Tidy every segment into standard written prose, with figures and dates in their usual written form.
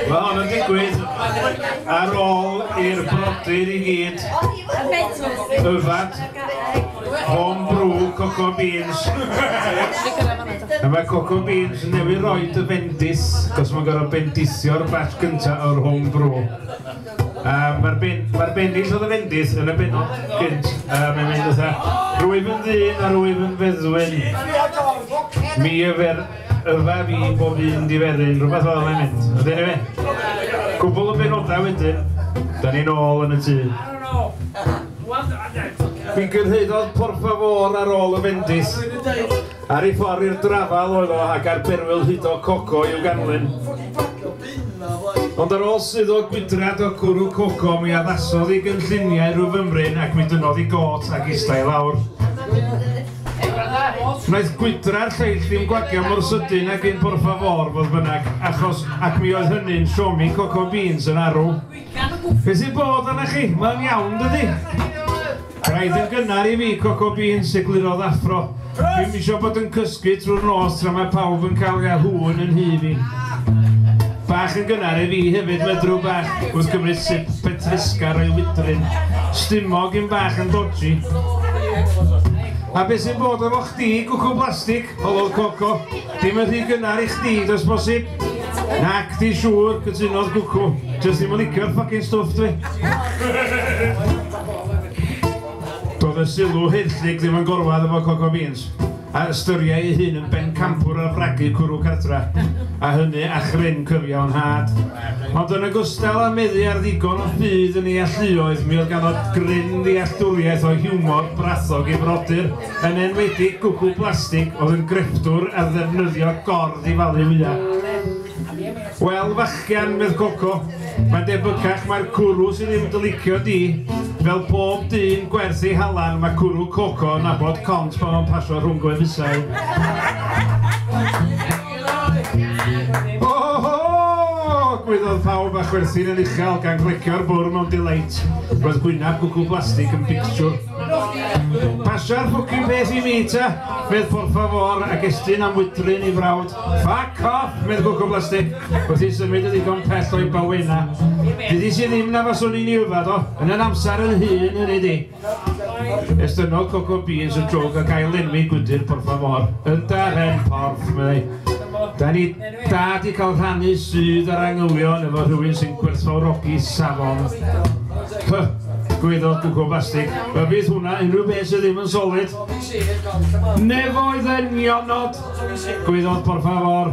Mae hwn yn digwydd ar ôl i'r brodyr I gyd yfad Cwrw Coco beans. A mae Coco beans yn newid roed y bendis, cos mae'n gorfod bendisio'r batch gyntaf o'r homebrew. Mae'r bendill oedd y bendis yn y benod gynt. Mae'n mynd ytha rwyf yn ddyn a rwyf yn feddwyn. Mi yfer yfa fi bob un diferyn, rhywbeth fel mae'n mynd. A dyna fe, cwbl o benodau wedyn, da ni'n ôl yn y tŷ. Fi'n gyrhaedodd por favor ar ôl y bendis. Ar ei ffordd i'r drafal oedd o ac ar berwyl hyd o Coco i'w ganlyn. Ond ar ôl sydd o gwydrad o Cwrw Coco mi addasodd I gynlluniau rhyw fymryn ac mi dynodd I got ac eistedd lawr. Wnaeth gwydra'r lleill ddim gwagio mor sydyn ac un por favor fodd bynnag ac mi oedd hynny'n siomi Coco beans yn arw. Be sy'n bod yna chi? Mae'n iawn dydi? Rhaid yn gynnar I fi Coco beans eglurodd athro. Dwi'n isio bod yn cysgu trwy'r nos tra mae pawb yn cael hwn yn hy fi. Bach yn gynnar I fi hefyd medrw bach wrth gymryd sip petrisgar o'i wydryn. Stumog yn bach yn dodgy. A beth sy'n bod efo chdi, gwcw plastig, holod Coco, dim yn rhy gynnar I chdi, dos bosib. Nac di siŵr, cytunodd gwcw. Just ddim yn licio'r ffocin stwff dwi. Doedd y sylw heirllig ddim yn gorwad efo Coco beans. A ystyriau ei hun yn ben campwr ar fragu cwrw cartra. A hynny a chryn cyfiawn had. Ond yn ogystal â meddu ar ddigon o ffydd yn ei alluoedd, mi oedd ganol gryn ddealltwriaeth o hiwmor brathog I frodyr, yn enwedig gwcw plastig oedd yn grefftwr a ddefnyddio gordd I falu wyau. Wel, fachgian, medd Coco, mae'n debycach mae'r cwrw sy'n ddim yn licio di. Fel pob dyn gwerth ei halan, mae Cwrw Coco yn nabod cont pan o'n pasio rhwng gwefusau. Gwydodd pawb a chwerthin yn uchel gan glicio'r bwr mewn delight. Roedd gwynaf gwcw plastig yn pictiwr. Pasio'r ffwcin peth I mi ta, medd por favor, ac estyn am wydryn I frawd. Fuck off, medd gwcw plastig. Wrth I symud y ddigon pell o'i bawena. Dydi si ddim na faswn i'n yfad o, yn yn amser yn hun yn ei di. Estynodd Coco beans y drog a gael enwi gwydyr, por favor. Ynda hen porth, meddai. Da ni dad I cael rhannu sydd ar angylion efo rhywun sy'n gwerthfawrogi safon. Gwydodd gwcw plastig. Y bydd hwnna unrhyw beth sydd ddim yn solid. Nefoedd yn ionod. Gwydodd, por favor.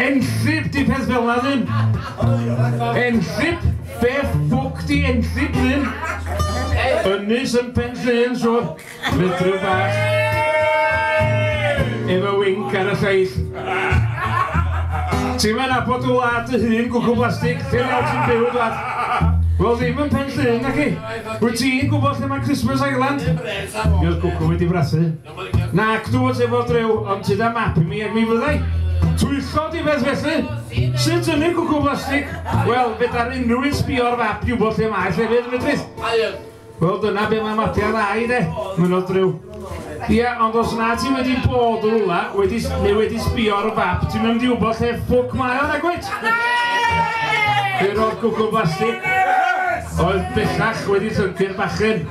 Enllib di peth fel na ddim. Enllib? Beth ffwc di enllib ddim? Ynys yn pen llun, siwr. Medrw bach. Efo wink ar y lleill. Ti'n mynd abod o wlad y hun gwcw plastig? Lle nawr ti'n byw dwad? Wel ddim yn pen llun na chi. Wyt ti'n gwybod lle mae Christmas Island? Mi oedd gwcw wedi brathu. Nac dwyd efo drew, ond ti da map I mi ag mi fyddai. Twyllod I beth felly? Sut ynny gwcw plastig? Wel, fedar unrhyw un sbio'r fap I wybod lle mae lle fydd medrith. Wel, dyna be mae mapiau dda I de. Mae'n o drew. Ia, ond os na ti wedi bod o rwla, neu wedi sbio ar y fap, ti'n mynd I wybod lle ffwc mae o'n agwyd? Fy'r o'r gwcw plastig. Oedd bellach wedi llyncu'r bachyn.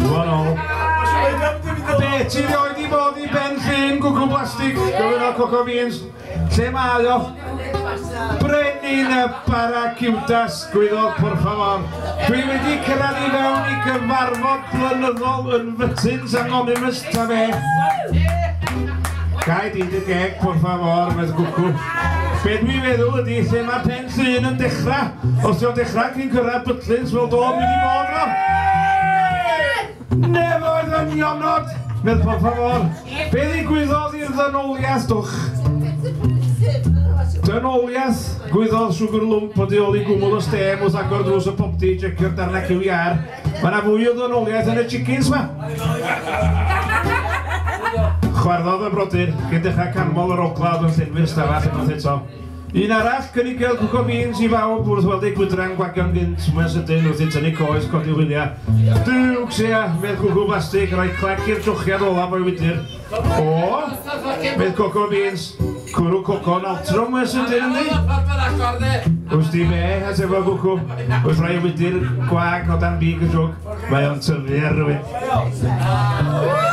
Dwi'n ôl. Be, ti rioed I bod I ben llun gwcw plastig? Gofyn o'r Coco beans. Lle mae o? Brenin y Baraciwdas, gwyddod, por favor. Dwi wedi cyrraedd I fewn I gyfarfod blynyddol yn Fytins Anonymous ta fe. Gai di dy geg, por favor, medd gwcw. Be dwi'n meddwl ydi lle mae pen llun yn dechrau. Os ti'n dechrau cyn cyrraedd Bytlins, fel do, mynd I bod o. Nefoedd yn ionod, medd por favor. Be ddigwyddodd i'r ddynoliaeth dwch? Dynoliaeth, gwyddodd siwgr lwmp o di ôl I gwmwl o stem wrth agor drws y popdi I jecio'r darna cyw iar. Mae yna fwy o ddynoliaeth yn y chickens ma. Chwarddodd y brodyr, cyn dechrau canmol yr oglawd yn llenwi'r stafell unwaith eto. Un arall, cynnig Coco beans I bawb wrth weld ei gwydran gwagion gynt mae'n sydyn wrth I tynnu coes codi wyliau. Dwgs ia, medd Coco plastig, rhoi clac i'r trwchiad olaf o'i wydyr. O, medd Coco beans, Cwrw Coco yn altro mae'n sydyn yndi. Wrth di me, a sefo Coco, wrth rhoi wydyr gwag o dan big y drwg, mae o'n tyfu ar rhywun.